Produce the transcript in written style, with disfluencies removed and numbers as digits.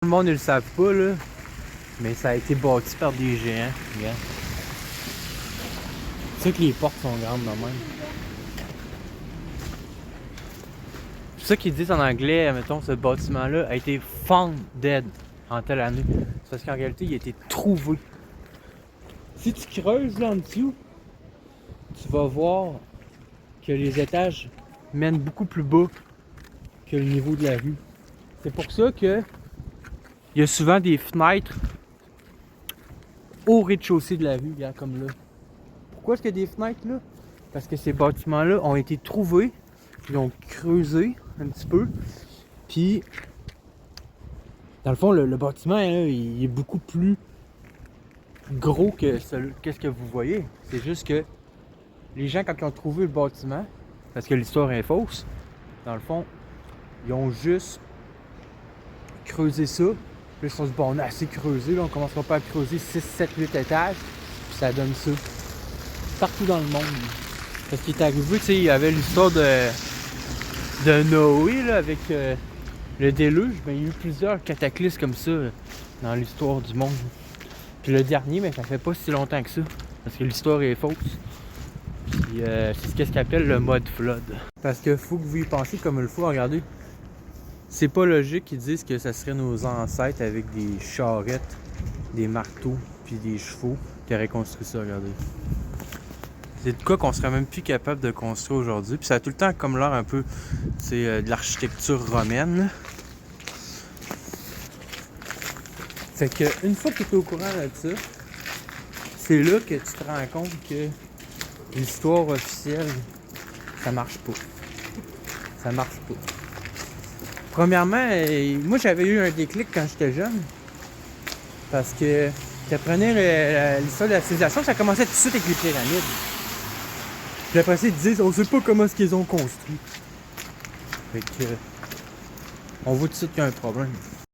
Le monde ne le savent pas, là, mais ça a été bâti par des géants. Regarde. C'est ça que les portes sont grandes de même. C'est ça qu'ils disent en anglais, mettons, ce bâtiment-là a été founded en telle année. C'est parce qu'en réalité, il a été trouvé. Si tu creuses là en dessous, tu vas voir que les étages mènent beaucoup plus bas que le niveau de la rue. C'est pour ça que il y a souvent des fenêtres au rez-de-chaussée de la rue, regarde comme là. Pourquoi est-ce qu'il y a des fenêtres là? Parce que ces bâtiments-là ont été trouvés, ils ont creusé un petit peu, puis dans le fond, le bâtiment là, il est beaucoup plus gros que qu'est-ce que vous voyez. C'est juste que les gens, quand ils ont trouvé le bâtiment, parce que l'histoire est fausse, dans le fond, ils ont juste creusé ça. Puis ils se sont dit, bon, on a assez creusé, là, on commencera pas à creuser 6, 7, 8 étages, puis ça donne ça. Partout dans le monde. Parce qu'il est arrivé, tu sais, il y avait l'histoire de Noé, là, avec le déluge. Ben, il y a eu plusieurs cataclysmes comme ça dans l'histoire du monde. Puis le dernier, mais ça fait pas si longtemps que ça. Parce que l'histoire est fausse. Puis c'est ce qu'ils appellent le mode flood. Parce que faut que vous y pensiez comme il faut, regardez. C'est pas logique qu'ils disent que ça serait nos ancêtres avec des charrettes, des marteaux, puis des chevaux qui auraient construit ça, regardez. C'est de quoi qu'on serait même plus capable de construire aujourd'hui. Puis ça a tout le temps comme l'air un peu, de l'architecture romaine. Fait que une fois que tu es au courant de ça, c'est là que tu te rends compte que l'histoire officielle, ça marche pas. Ça marche pas. Premièrement, moi j'avais eu un déclic quand j'étais jeune. Parce que tu apprenais l'histoire de la civilisation, ça commençait tout de suite avec les pyramides. Puis après ça, ils disent, on sait pas comment est-ce qu'ils ont construit. Fait que, on voit tout de suite qu'il y a un problème.